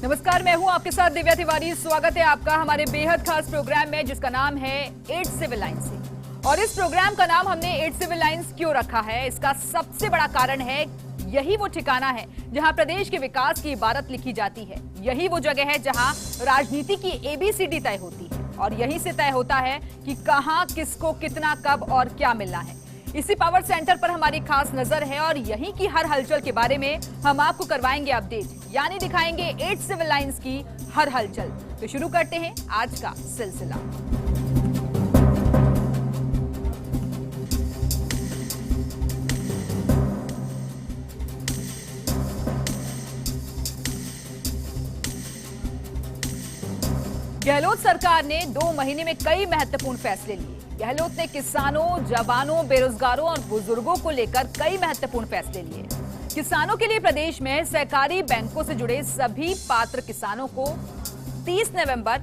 नमस्कार, मैं हूं आपके साथ दिव्या तिवारी। स्वागत है आपका हमारे बेहद खास प्रोग्राम में जिसका नाम है 8 सिविल लाइन्स। और इस प्रोग्राम का नाम हमने 8 सिविल लाइन्स क्यों रखा है, इसका सबसे बड़ा कारण है यही वो ठिकाना है जहां प्रदेश के विकास की इबारत लिखी जाती है। यही वो जगह है जहां राजनीति की ABCD तय होती है और यहीं से तय होता है कि कहां, किसको, कितना, कब और क्या मिलना है। इसी पावर सेंटर पर हमारी खास नजर है और यहीं की हर हलचल के बारे में हम आपको करवाएंगे अपडेट, यानी दिखाएंगे 8 सिविल लाइन्स की हर हलचल। तो शुरू करते हैं आज का सिलसिला। गहलोत सरकार ने 2 महीने में कई महत्वपूर्ण फैसले लिए। गहलोत ने किसानों, जवानों, बेरोजगारों और बुजुर्गों को लेकर कई महत्वपूर्ण फैसले लिए। किसानों के लिए प्रदेश में सहकारी बैंकों से जुड़े सभी पात्र किसानों को 30 नवंबर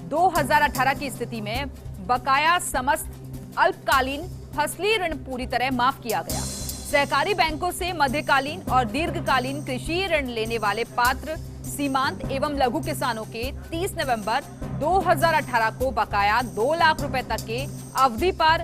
2018 की स्थिति में बकाया समस्त अल्पकालीन फसली ऋण पूरी तरह माफ किया गया। सहकारी बैंकों से मध्यकालीन और दीर्घकालीन कृषि ऋण लेने वाले पात्र सीमांत एवं लघु किसानों के 30 नवंबर 2018 को बकाया 2 लाख रुपए तक के अवधि पर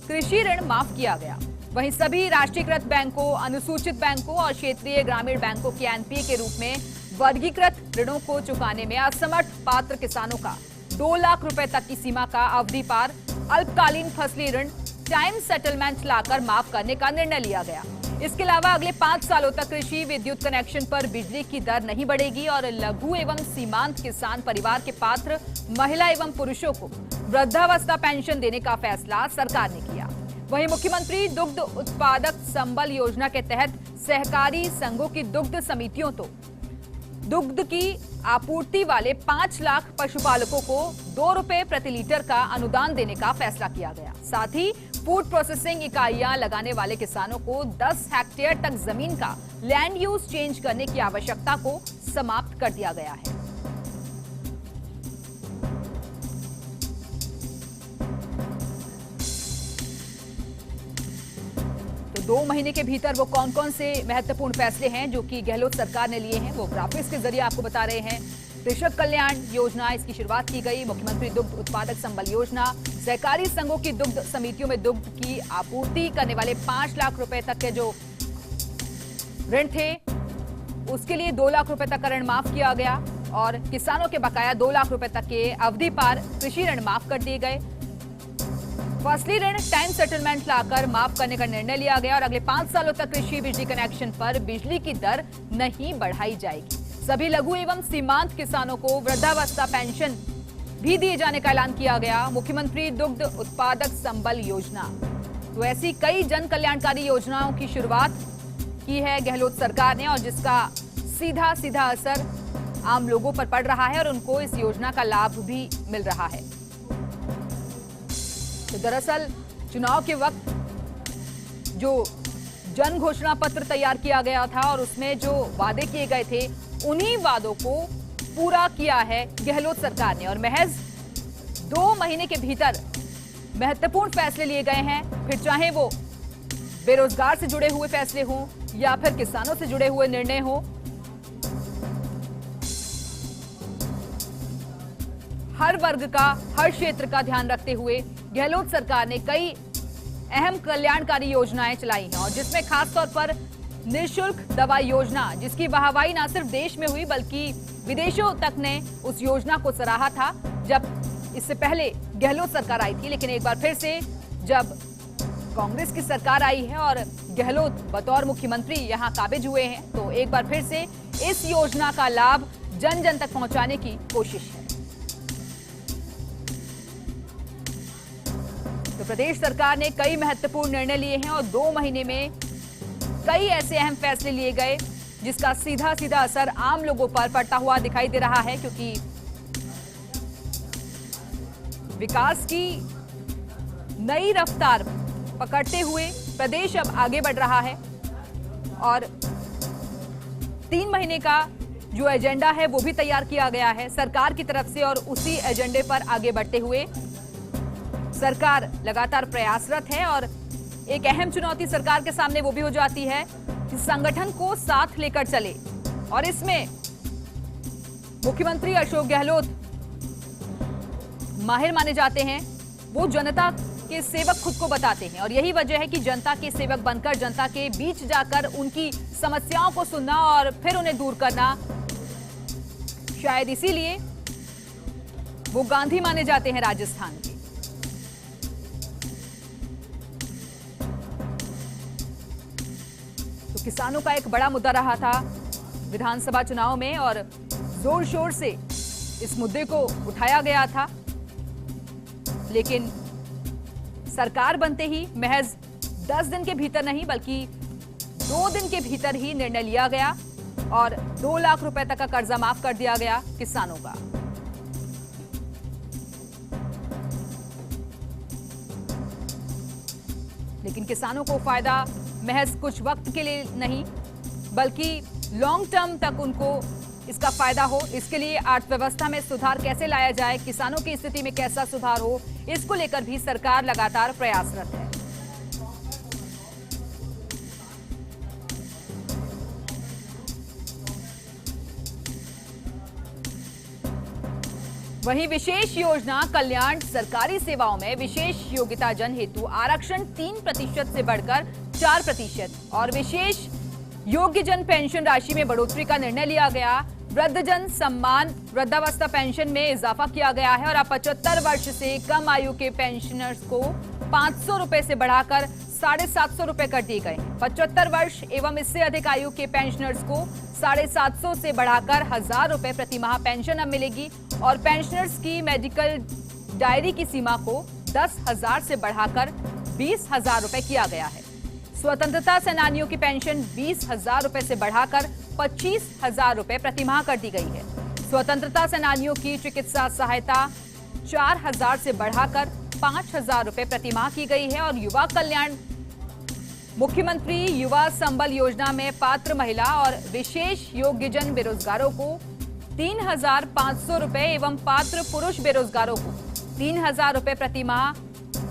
कृषि ऋण माफ किया गया। वहीं सभी राष्ट्रीयकृत बैंकों, अनुसूचित बैंकों और क्षेत्रीय ग्रामीण बैंकों के NPA के रूप में वर्गीकृत ऋणों को चुकाने में असमर्थ पात्र किसानों का 2 लाख रुपए तक की सीमा का अवधि पार अल्पकालीन फसली ऋण टाइम सेटलमेंट लाकर माफ करने का निर्णय लिया गया। इसके अलावा अगले 5 सालों तक कृषि विद्युत कनेक्शन पर बिजली की दर नहीं बढ़ेगी और लघु एवं सीमांत किसान परिवार के पात्र महिला एवं पुरुषों को वृद्धावस्था पेंशन देने का फैसला सरकार ने किया। वहीं मुख्यमंत्री दुग्ध उत्पादक संबल योजना के तहत सहकारी संघों की दुग्ध समितियों तो दुग्ध की आपूर्ति वाले 5 लाख पशुपालकों को 2 रुपए प्रति लीटर का अनुदान देने का फैसला किया गया। साथ ही फूड प्रोसेसिंग इकाइयां लगाने वाले किसानों को 10 हेक्टेयर तक जमीन का लैंड यूज चेंज करने की आवश्यकता को समाप्त कर दिया गया है। तो 2 महीने के भीतर वो कौन कौन से महत्वपूर्ण फैसले हैं जो कि गहलोत सरकार ने लिए हैं, वो ग्राफिक्स के जरिए आपको बता रहे हैं। कृषक कल्याण योजना, इसकी शुरुआत की गई। मुख्यमंत्री दुग्ध उत्पादक संबल योजना, सहकारी संघों की दुग्ध समितियों में दुग्ध की आपूर्ति करने वाले 5 लाख रुपए तक के जो ऋण थे उसके लिए 2 लाख रुपए तक का ऋण माफ किया गया और किसानों के बकाया 2 लाख रुपए तक के अवधि पार कृषि ऋण माफ कर दिए गए। फसली ऋण टाइम सेटलमेंट लाकर माफ करने का निर्णय लिया गया और अगले 5 सालों तक कृषि बिजली कनेक्शन पर बिजली की दर नहीं बढ़ाई जाएगी। सभी लघु एवं सीमांत किसानों को वृद्धावस्था पेंशन भी दिए जाने का ऐलान किया गया। मुख्यमंत्री दुग्ध उत्पादक संबल योजना, तो ऐसी कई जन कल्याणकारी योजनाओं की शुरुआत की है गहलोत सरकार ने और जिसका सीधा सीधा असर आम लोगों पर पड़ रहा है और उनको इस योजना का लाभ भी मिल रहा है। तो दरअसल चुनाव के वक्त जो जन घोषणा पत्र तैयार किया गया था और उसमें जो वादे किए गए थे उन्हीं वादों को पूरा किया है गहलोत सरकार ने और महज 2 महीने के भीतर महत्वपूर्ण फैसले लिए गए हैं। फिर चाहे वो बेरोजगार से जुड़े हुए फैसले हों या फिर किसानों से जुड़े हुए निर्णय हों, हर वर्ग का, हर क्षेत्र का ध्यान रखते हुए गहलोत सरकार ने कई अहम कल्याणकारी योजनाएं चलाई हैं और जिसमें खासतौर पर निःशुल्क दवा योजना, जिसकी वाहवाही न सिर्फ देश में हुई बल्कि विदेशों तक ने उस योजना को सराहा था जब इससे पहले गहलोत सरकार आई थी। लेकिन एक बार फिर से जब कांग्रेस की सरकार आई है और गहलोत बतौर मुख्यमंत्री यहां काबिज हुए हैं तो एक बार फिर से इस योजना का लाभ जन जन तक पहुंचाने की कोशिश है। तो प्रदेश सरकार ने कई महत्वपूर्ण निर्णय लिए हैं और 2 महीने में कई ऐसे अहम फैसले लिए गए जिसका सीधा सीधा असर आम लोगों पर पड़ता हुआ दिखाई दे रहा है, क्योंकि विकास की नई रफ्तार पकड़ते हुए प्रदेश अब आगे बढ़ रहा है और 3 महीने का जो एजेंडा है वो भी तैयार किया गया है सरकार की तरफ से और उसी एजेंडे पर आगे बढ़ते हुए सरकार लगातार प्रयासरत है। और एक अहम चुनौती सरकार के सामने वो भी हो जाती है कि संगठन को साथ लेकर चले और इसमें मुख्यमंत्री अशोक गहलोत माहिर माने जाते हैं। वो जनता के सेवक खुद को बताते हैं और यही वजह है कि जनता के सेवक बनकर जनता के बीच जाकर उनकी समस्याओं को सुनना और फिर उन्हें दूर करना, शायद इसीलिए वो गांधी माने जाते हैं राजस्थान के। तो किसानों का एक बड़ा मुद्दा रहा था विधानसभा चुनाव में और जोर शोर से इस मुद्दे को उठाया गया था, लेकिन सरकार बनते ही महज 10 दिन के भीतर नहीं बल्कि 2 दिन के भीतर ही निर्णय लिया गया और 2 लाख रुपए तक का कर्जा माफ कर दिया गया किसानों का। लेकिन किसानों को फायदा महज कुछ वक्त के लिए नहीं बल्कि लॉन्ग टर्म तक उनको इसका फायदा हो, इसके लिए अर्थव्यवस्था में सुधार कैसे लाया जाए, किसानों की स्थिति में कैसा सुधार हो, इसको लेकर भी सरकार लगातार प्रयासरत है। वहीं विशेष योजना कल्याण सरकारी सेवाओं में विशेष योग्यता जन हेतु आरक्षण 3% से बढ़कर 4% और विशेष योग्य जन पेंशन राशि में बढ़ोतरी का निर्णय लिया गया। वृद्धजन सम्मान वृद्धावस्था पेंशन में इजाफा किया गया है और अब 75 वर्ष से कम आयु के पेंशनर्स को 500 रुपए से बढ़ाकर 750 रुपए कर दिए गए। 75 वर्ष एवं इससे अधिक आयु के पेंशनर्स को 750 से बढ़ाकर 1000 रुपए प्रति माह पेंशन अब मिलेगी और पेंशनर्स की मेडिकल डायरी की सीमा को 10,000 से बढ़ाकर 20,000 रुपए किया गया है। स्वतंत्रता सेनानियों की पेंशन 20,000 रुपए से बढ़ाकर 25,000 रुपए प्रति माह कर दी गई है। स्वतंत्रता सेनानियों की चिकित्सा सहायता 4,000 से बढ़ाकर 5,000 रुपए प्रति माह की गई है और युवा कल्याण मुख्यमंत्री युवा संबल योजना में पात्र महिला और विशेष योग्यजन बेरोजगारों को 3,500 रुपए एवं पात्र पुरुष बेरोजगारों को 3,000 रुपए प्रति माह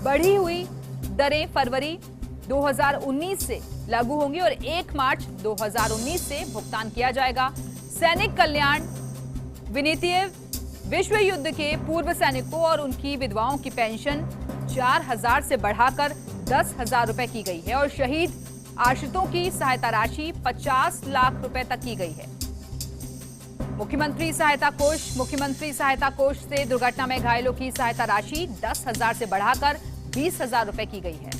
बढ़ी हुई दरें फरवरी 2019 से लागू होंगी और 1 मार्च 2019 से भुगतान किया जाएगा। सैनिक कल्याण विनीतीय विश्व युद्ध के पूर्व सैनिकों और उनकी विधवाओं की पेंशन 4,000 से बढ़ाकर 10,000 रुपए की गई है और शहीद आश्रितों की सहायता राशि 50 लाख रुपए तक की गई है। मुख्यमंत्री सहायता कोष से दुर्घटना में घायलों की सहायता राशि 10,000 से बढ़ाकर 20,000 रुपए की गई है।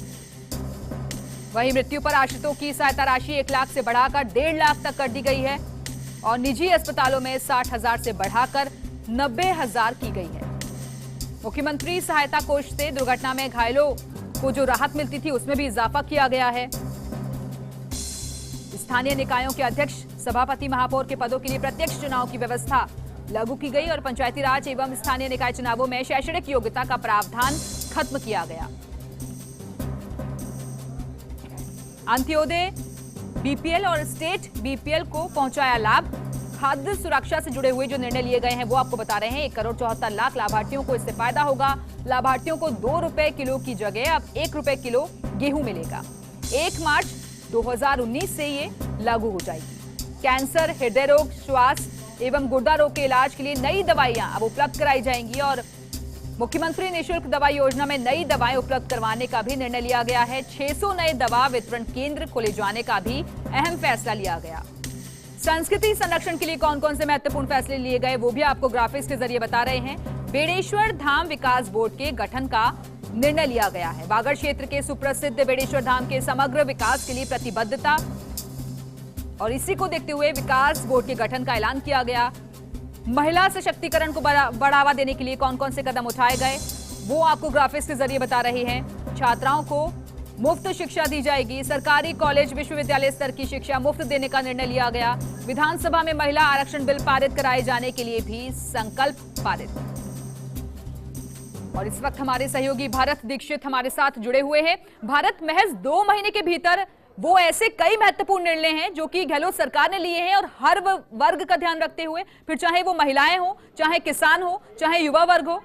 वहीं मृत्यु पर आश्रितों की सहायता राशि 1 लाख से बढ़ाकर 1.5 लाख तक कर दी गई है और निजी अस्पतालों में 60,000 से बढ़ाकर 90,000 की गई है। मुख्यमंत्री सहायता कोष से दुर्घटना में घायलों को जो राहत मिलती थी उसमें भी इजाफा किया गया है। स्थानीय निकायों के अध्यक्ष सभापति महापौर के पदों के लिए प्रत्यक्ष चुनाव की व्यवस्था लागू की गई और पंचायती राज एवं स्थानीय निकाय चुनावों में शैक्षणिक योग्यता का प्रावधान खत्म किया गया। अंत्योदय बीपीएल और स्टेट बीपीएल को पहुंचाया लाभ। खाद्य सुरक्षा से जुड़े हुए जो निर्णय लिए गए हैं वो आपको बता रहे हैं। 1,74,00,000 लाभार्थियों को इससे फायदा होगा। लाभार्थियों को 2 रुपए किलो की जगह अब 1 रुपए किलो गेहूं मिलेगा। 1 मार्च 2019 से ये लागू हो जाएगी। कैंसर, हृदय रोग, श्वास एवं गुर्दा रोग के इलाज के लिए नई दवाइयां अब उपलब्ध कराई जाएंगी और मुख्यमंत्री निःशुल्क दवाई योजना में नई दवाएं उपलब्ध करवाने का भी निर्णय लिया गया है। 600 नए दवा वितरण केंद्र खोले जाने का भी अहम फैसला लिया गया। संस्कृति संरक्षण के लिए कौन कौन से महत्वपूर्ण फैसले लिए गए वो भी आपको ग्राफिक्स के जरिए बता रहे हैं। बेड़ेश्वर धाम विकास बोर्ड के गठन का निर्णय लिया गया है। वागड़ क्षेत्र के सुप्रसिद्ध बेड़ेश्वर धाम के समग्र विकास के लिए प्रतिबद्धता और इसी को देखते हुए विकास बोर्ड के गठन का ऐलान किया गया। महिला सशक्तिकरण को बढ़ावा देने के लिए कौन कौन से कदम उठाए गए वो आपको ग्राफिक्स के जरिए बता रहे हैं। छात्राओं को मुफ्त शिक्षा दी जाएगी। सरकारी कॉलेज विश्वविद्यालय स्तर की शिक्षा मुफ्त देने का निर्णय लिया गया। विधानसभा में महिला आरक्षण बिल पारित कराए जाने के लिए भी संकल्प पारित। और इस वक्त हमारे सहयोगी भारत दीक्षित हमारे साथ जुड़े हुए हैं। भारत, महज 2 महीने के भीतर वो ऐसे कई महत्वपूर्ण निर्णय हैं जो कि गहलोत सरकार ने लिए हैं और हर वर्ग का ध्यान रखते हुए, फिर चाहे वो महिलाएं हो, चाहे किसान हो, चाहे युवा वर्ग हो।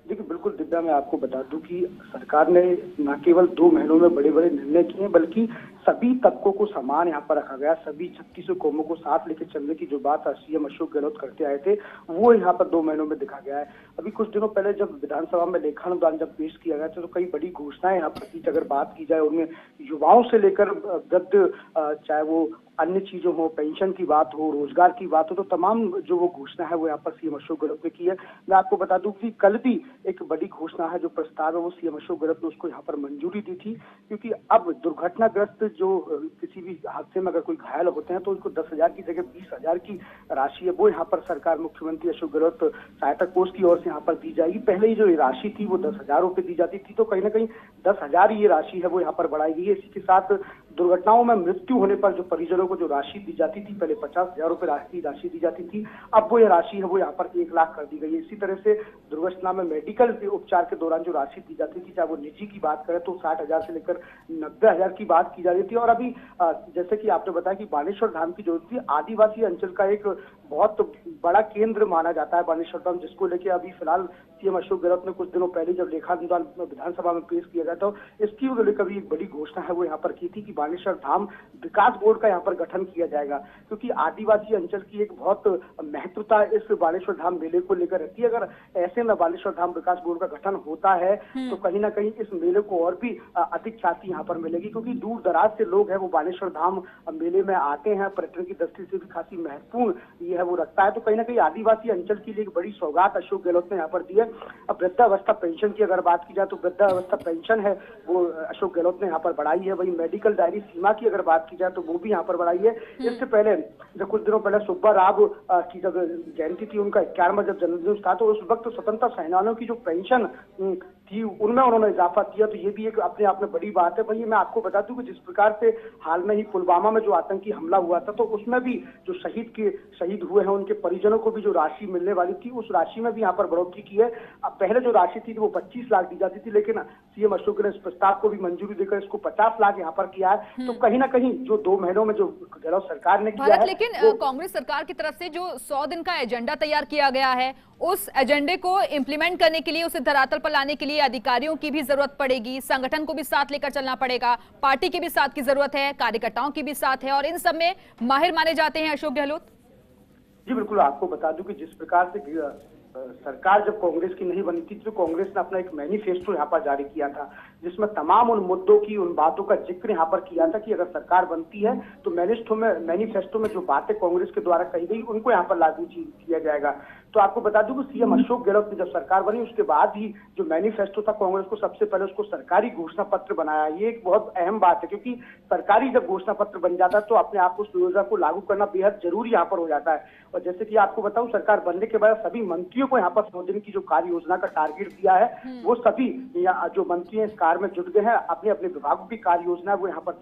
देखिए, बिल्कुल दिव्या, मैं आपको बता दूं कि सरकार ने न केवल 2 महीनों में बड़े बड़े निर्णय किए बल्कि सभी तबकों को समान यहाँ पर रखा गया। सभी 36 कौमों को साथ लेकर चलने की जो बात सीएम अशोक गहलोत करते आए थे, वो यहाँ पर 2 महीनों में दिखा गया है। अभी कुछ दिनों पहले जब विधानसभा में लेखानुदान जब पेश किया गया था, तो कई बड़ी घोषणाएं यहाँ पर की। अगर बात की जाए उनमें युवाओं से लेकर वृद्ध, चाहे वो अन्य चीजों हो, पेंशन की बात हो, रोजगार की बात हो, तो तमाम जो वो घोषणा है वो यहाँ पर सीएम अशोक गहलोत ने की है। मैं आपको बता दूं कि कल भी एक बड़ी घोषणा है, जो प्रस्ताव है वो सीएम अशोक गहलोत ने उसको यहाँ पर मंजूरी दी थी, क्योंकि अब दुर्घटनाग्रस्त जो किसी भी हादसे में अगर कोई घायल होते हैं तो उनको 10,000 की जगह 20,000 की राशि है वो यहाँ पर सरकार मुख्यमंत्री अशोक गहलोत सहायता कोष की ओर से यहाँ पर दी जाएगी। पहले ही जो ये राशि थी वो 10,000 रुपए दी जाती थी, तो कहीं ना कहीं 10,000 ये राशि है वो यहाँ पर बढ़ाई गई है। इसी के साथ दुर्घटनाओं में मृत्यु होने पर जो परिजनों को जो राशि दी जाती थी, पहले 50,000 रुपए राशि दी जाती थी, अब वो ये राशि है वो यहाँ पर 1 लाख कर दी गई है। इसी तरह से दुर्घटना में मेडिकल के उपचार के दौरान जो राशि दी जाती थी, चाहे वो निजी की बात करें तो 60,000 से लेकर 90,000 की बात की जा रही थी। और अभी जैसे कि आपने बताया कि बानेश्वर धाम की जो थी, आदिवासी अंचल का एक बहुत बड़ा केंद्र माना जाता है बानेश्वर धाम, जिसको लेके अभी फिलहाल सीएम अशोक गहलोत ने कुछ दिनों पहले जब लेखानुदान विधानसभा में पेश किया गया था, इसकी लेकर भी एक बड़ी घोषणा है वो यहाँ पर की थी कि बानेश्वर धाम विकास बोर्ड का यहाँ पर गठन किया जाएगा, क्योंकि आदिवासी अंचल की एक बहुत महत्वता इस बानेश्वर धाम मेले को लेकर रहती है। अगर ऐसे में बानेश्वर धाम विकास बोर्ड का गठन होता है तो कहीं ना कहीं इस मेले को और भी अधिक ख्याति यहाँ पर मिलेगी, क्योंकि दूर दराज से लोग हैं वो बानेश्वर धाम मेले में आते हैं, पर्यटन की दृष्टि से भी काफी महत्वपूर्ण ये है वो रखता है। तो कहीं ना कहीं आदिवासी अंचल के लिए एक बड़ी सौगात अशोक गहलोत ने यहाँ पर दी है। अब वृद्धावस्था पेंशन की अगर बात की जाए तो वृद्धावस्था पेंशन है वो अशोक गहलोत ने यहाँ पर बढ़ाई है। वही मेडिकल डायरी सीमा की अगर बात की जाए तो वो भी यहाँ पर बढ़ाई है। इससे पहले जब कुछ दिनों पहले सुब्बा राव की जब जयंती थी, उनका 51वां जब जन्मदिन था, तो उस वक्त स्वतंत्रता सेनानियों की जो पेंशन थी उनमें उन्होंने इजाफा किया, तो ये भी एक अपने आप में बड़ी बात है। भाई मैं आपको बता दूं कि जिस प्रकार से हाल में ही पुलवामा में जो आतंकी हमला हुआ था, तो उसमें भी जो शहीद हुए हैं उनके परिजनों को भी जो राशि मिलने वाली थी, उस राशि में भी यहाँ पर बढ़ोतरी की है। अब पहले जो राशि थी वो 25 लाख दी जाती थी, लेकिन सीएम अशोक ने इस प्रस्ताव को भी मंजूरी देकर इसको 50 लाख यहाँ पर किया है। तो कहीं ना कहीं जो 2 महीनों में जो गहलोत सरकार ने किया है, लेकिन कांग्रेस सरकार की तरफ से जो 100 दिन का एजेंडा तैयार किया गया है, उस एजेंडे को इंप्लीमेंट करने के लिए, उसे धरातल पर लाने के लिए अधिकारियों की भी जरूरत पड़ेगी, संगठन को भी साथ लेकर चलना पड़ेगा, पार्टी की भी साथ की जरूरत है, कार्यकर्ताओं की भी साथ है, और इन सब में माहिर माने जाते हैं अशोक गहलोत। जी बिल्कुल, आपको बता दूं कि जिस प्रकार से सरकार जब कांग्रेस की नहीं बनी थी, तो कांग्रेस ने अपना एक मैनिफेस्टो यहाँ पर जारी किया था, जिसमें तमाम उन मुद्दों की, उन बातों का जिक्र यहाँ पर किया था कि अगर सरकार बनती है तो मैनिफेस्टो में जो बातें कांग्रेस के द्वारा कही गई उनको यहाँ पर लागू किया जाएगा। तो आपको बता दूं कि सीएम अशोक गहलोत ने जब सरकार बनी उसके बाद ही जो मैनिफेस्टो था कांग्रेस को सबसे पहले उसको सरकारी घोषणा पत्र बनाया। ये एक बहुत अहम बात है, क्योंकि सरकारी जब घोषणा पत्र बन जाता है तो अपने आप उस योजना को लागू करना बेहद जरूरी यहाँ पर हो जाता है। और जैसे कि आपको बताऊं, सरकार बनने के बाद सभी मंत्रियों को यहाँ पर 100 दिन की जो कार्य योजना का टारगेट दिया है, वो सभी जो मंत्री हैं इस कार्य में जुट गए हैं। अपने अपने विभागों की कार्य योजना वो यहाँ पर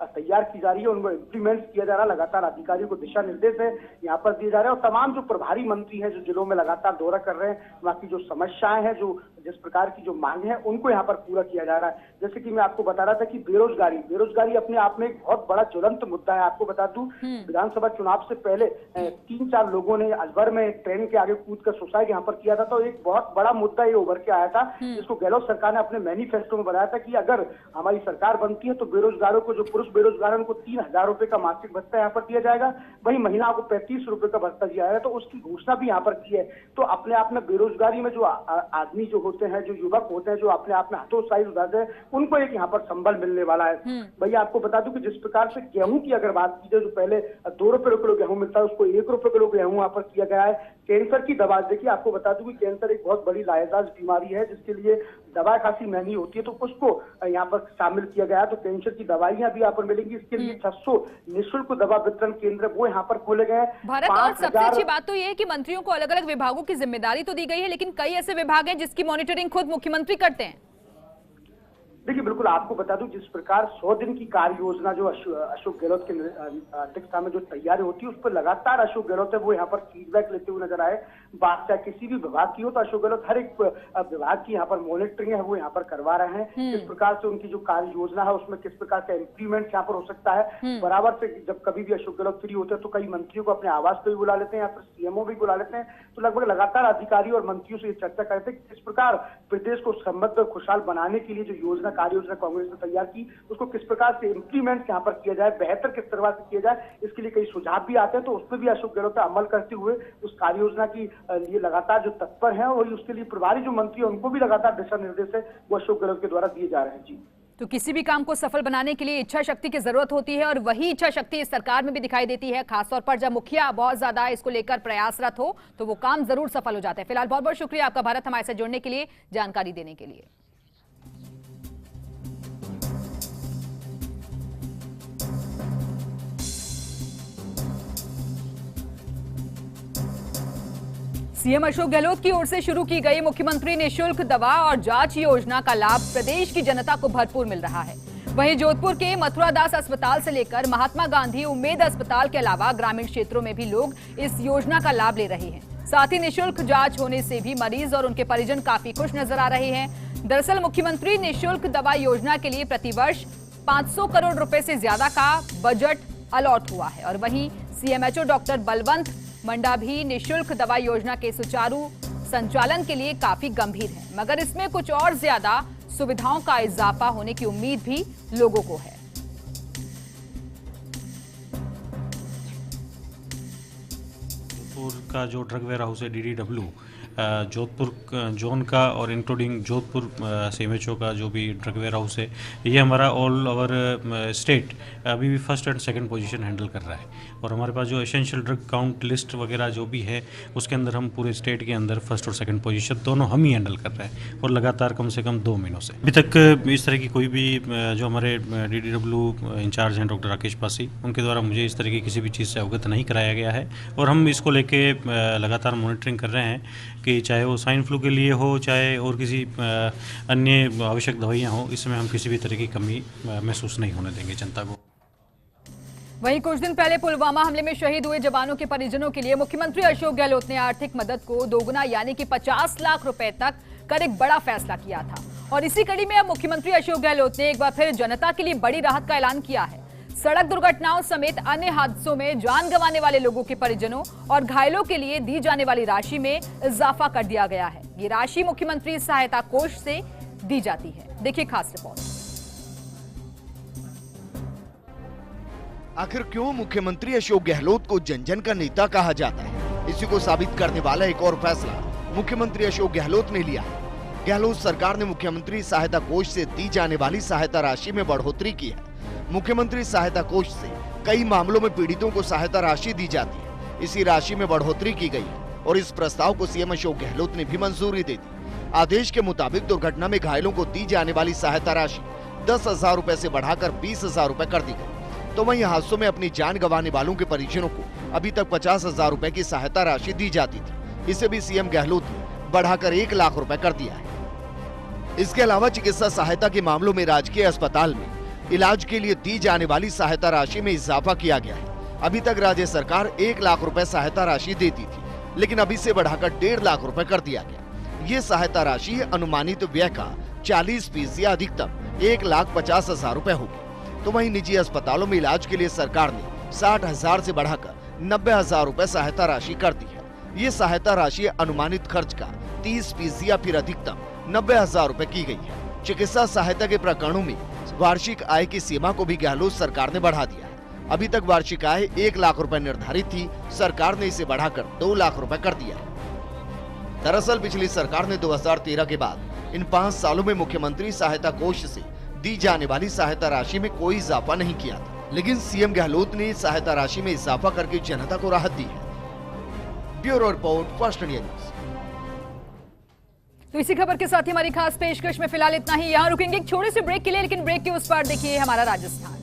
तैयार की जा रही है, उनको इम्प्लीमेंट किया जा रहा है। लगातार अधिकारियों को दिशा निर्देश है यहाँ पर दिए जा रहे हैं, और तमाम जो प्रभारी मंत्री हैं जो जिलों में लगातार दौरा कर रहे हैं, वहाँ की जो समस्याएं हैं, जो जिस प्रकार की जो मांग है, उनको यहाँ पर पूरा किया जा रहा है। जैसे कि मैं आपको बता रहा था कि बेरोजगारी अपने आप में एक बहुत बड़ा ज्वलंत मुद्दा है। आपको बता दूं, विधानसभा चुनाव से पहले 3-4 लोगों ने अजवर में ट्रेन के आगे कूद कर सुसाइड यहाँ पर किया था, तो एक बहुत बड़ा मुद्दा ये उभर के आया था, जिसको गहलोत सरकार ने अपने मैनिफेस्टो में बनाया था कि अगर हमारी सरकार बनती है तो बेरोजगारों को, जो पुरुष बेरोजगार उनको 3,000 रुपए का मासिक भत्ता यहाँ पर दिया जाएगा, वही महिलाओं को 35 रुपए का भत्ता दिया जाएगा। तो उसकी घोषणा भी यहाँ पर की है। तो अपने आप में बेरोजगारी में जो आदमी जो होते हैं, जो युवक होते हैं, जो अपने आप में हतोत्साहित हो जाते हैं, उनको एक यहाँ पर संबल मिलने वाला है। भैया आपको बता दूं कि जिस प्रकार से गेहूं की अगर बात की जाए, जो पहले 2 रुपए किलो गेहूं मिलता है उसको 1 रुपए किलो गेहूं यहाँ पर किया गया है। कैंसर की दवा, देखिए आपको बता दूं कि कैंसर एक बहुत बड़ी लाइलाज बीमारी है, जिसके लिए दवा काफी महंगी होती है, तो उसको यहाँ पर शामिल किया गया है। तो कैंसर की दवाइयां भी यहाँ पर मिलेंगी। इसके लिए 600 निःशुल्क दवा वितरण केंद्र वो यहाँ पर खोले गए हैं। भारत, और सबसे अच्छी बात तो ये है कि मंत्रियों को अलग अलग विभागों की जिम्मेदारी तो दी गई है, लेकिन कई ऐसे विभाग हैं जिसकी मॉनिटरिंग खुद मुख्यमंत्री करते हैं। देखिए बिल्कुल, आपको बता दूं जिस प्रकार 100 दिन की कार्य योजना जो अशोक गहलोत के अध्यक्षता में जो तैयारी होती है, उस पर लगातार अशोक गहलोत है वो यहाँ पर फीडबैक लेते हुए नजर आए। बात चाहे किसी भी विभाग की हो, तो अशोक गहलोत हर एक विभाग की यहाँ पर मॉनिटरिंग है वो यहाँ पर करवा रहे हैं। किस प्रकार से उनकी जो कार्य योजना है उसमें किस प्रकार का इम्प्लीमेंट यहाँ पर हो सकता है। बराबर से जब कभी भी अशोक गहलोत फ्री होते हैं तो कई मंत्रियों को अपने आवास पर भी बुला लेते हैं, या फिर सीएमओ भी बुला लेते हैं। तो लगभग लगातार अधिकारी और मंत्रियों से ये चर्चा करते हैं किस प्रकार प्रदेश को समृद्ध खुशहाल बनाने के लिए जो योजना कार्य योजना कांग्रेस ने तैयार की, उसको किस प्रकार से इम्प्लीमेंट यहाँ पर किया जाए, बेहतर किस तरह से किया जाए, इसके लिए कई सुझाव भी आते हैं। तो उस पर भी अशोक गहलोत पे अमल करते हुए उस कार्य योजना की लिए लगातार जो तत्पर है और उसके लिए प्रभारी जो मंत्री है उनको भी लगातार दिशा निर्देश है वो अशोक गहलोत के द्वारा दिए जा रहे हैं। जी, तो किसी भी काम को सफल बनाने के लिए इच्छा शक्ति की जरूरत होती है और वही इच्छा शक्ति इस सरकार में भी दिखाई देती है। खासतौर पर जब मुखिया बहुत ज्यादा इसको लेकर प्रयासरत हो तो वो काम जरूर सफल हो जाता है। फिलहाल बहुत बहुत शुक्रिया आपका भारत, हमारे साथ जुड़ने के लिए, जानकारी देने के लिए। सीएम अशोक गहलोत की ओर से शुरू की गई मुख्यमंत्री निःशुल्क दवा और जांच योजना का लाभ प्रदेश की जनता को भरपूर मिल रहा है। वहीं जोधपुर के मथुरा दास अस्पताल से लेकर महात्मा गांधी उम्मेद अस्पताल के अलावा ग्रामीण क्षेत्रों में भी लोग इस योजना का लाभ ले रहे हैं। साथ ही निःशुल्क जांच होने से भी मरीज और उनके परिजन काफी खुश नजर आ रहे हैं। दरअसल मुख्यमंत्री निःशुल्क दवा योजना के लिए प्रतिवर्ष 500 करोड़ रुपए से ज्यादा का बजट अलॉट हुआ है और वहीं सीएमएचओ डॉक्टर बलवंत मंडा भी निःशुल्क दवा योजना के सुचारू संचालन के लिए काफी गंभीर है, मगर इसमें कुछ और ज्यादा सुविधाओं का इजाफा होने की उम्मीद भी लोगों को है। जोधपुर का जो ड्रग वेयर हाउस है DDW जोधपुर जोन का और इंक्लूडिंग जोधपुर सीएमएचओ का जो भी ड्रग वेयर हाउस है, ये हमारा ऑल ओवर स्टेट अभी भी first and second position handle कर रहा है। और हमारे पास जो एसेंशियल ड्रग काउंट लिस्ट वगैरह जो भी है उसके अंदर हम पूरे स्टेट के अंदर फर्स्ट और सेकंड पोजीशन दोनों हम ही हैंडल कर रहे हैं और लगातार कम से कम 2 महीनों से। अभी तक इस तरह की कोई भी जो हमारे DDW इंचार्ज हैं डॉक्टर राकेश पासी, उनके द्वारा मुझे इस तरह की किसी भी चीज़ से अवगत नहीं कराया गया है और हम इसको लेके लगातार मॉनिटरिंग कर रहे हैं कि चाहे वो स्वाइन फ्लू के लिए हो, चाहे और किसी अन्य आवश्यक दवाइयाँ हो, इसमें हम किसी भी तरह की कमी महसूस नहीं होने देंगे जनता को। वहीं कुछ दिन पहले पुलवामा हमले में शहीद हुए जवानों के परिजनों के लिए मुख्यमंत्री अशोक गहलोत ने आर्थिक मदद को दोगुना यानी कि 50 लाख रुपए तक कर एक बड़ा फैसला किया था और इसी कड़ी में अब मुख्यमंत्री अशोक गहलोत ने एक बार फिर जनता के लिए बड़ी राहत का ऐलान किया है। सड़क दुर्घटनाओं समेत अन्य हादसों में जान गंवाने वाले लोगों के परिजनों और घायलों के लिए दी जाने वाली राशि में इजाफा कर दिया गया है। ये राशि मुख्यमंत्री सहायता कोष से दी जाती है। देखिए खास रिपोर्ट। आखिर क्यों मुख्यमंत्री अशोक गहलोत को जन जन का नेता कहा जाता है, इसी को साबित करने वाला एक और फैसला मुख्यमंत्री अशोक गहलोत ने लिया है। गहलोत सरकार ने मुख्यमंत्री सहायता कोष से दी जाने वाली सहायता राशि में बढ़ोतरी की है। मुख्यमंत्री सहायता कोष से कई मामलों में पीड़ितों को सहायता राशि दी जाती है। इसी राशि में बढ़ोतरी की गई है और इस प्रस्ताव को सीएम अशोक गहलोत ने भी मंजूरी दे दी। आदेश के मुताबिक दुर्घटना में घायलों को दी जाने वाली सहायता राशि 10,000 रुपए से बढ़ाकर 20,000 रुपए कर दी गई। तो वहीं हादसों में अपनी जान गंवाने वालों के परिजनों को अभी तक 50,000 रुपए की सहायता राशि दी जाती थी, इसे भी सीएम गहलोत ने बढ़ाकर 1 लाख रुपए कर दिया है। इसके अलावा चिकित्सा सहायता के मामलों में राजकीय अस्पताल में इलाज के लिए दी जाने वाली सहायता राशि में इजाफा किया गया है। अभी तक राज्य सरकार 1 लाख रुपए सहायता राशि देती थी, लेकिन अभी से बढ़ाकर 1.5 लाख रुपए कर दिया गया। ये सहायता राशि अनुमानित व्यय का 40% या अधिकतम 1,50,000 रुपए होगी। तो वहीं निजी अस्पतालों में इलाज के लिए सरकार ने 60,000 से बढ़ाकर 90,000 रुपए सहायता राशि कर दी है। ये सहायता राशि अनुमानित खर्च का 30% या फिर अधिकतम 90,000 रुपए की गई है। चिकित्सा सहायता के प्रकरणों में वार्षिक आय की सीमा को भी गहलोत सरकार ने बढ़ा दिया है। अभी तक वार्षिक आय 1 लाख रुपए निर्धारित थी, सरकार ने इसे बढ़ाकर 2 लाख रुपए कर दिया है। दरअसल पिछली सरकार ने 2013 के बाद इन 5 सालों में मुख्यमंत्री सहायता कोष से दी जाने वाली सहायता राशि में कोई इजाफा नहीं किया था, लेकिन सीएम गहलोत ने सहायता राशि में इजाफा करके जनता को राहत दी है। Bureau report, first India news. तो इसी खबर के साथ ही हमारी खास पेशकश में फिलहाल इतना ही। यहाँ रुकेंगे एक छोटे से ब्रेक के लिए, लेकिन ब्रेक के उस पार देखिए हमारा राजस्थान।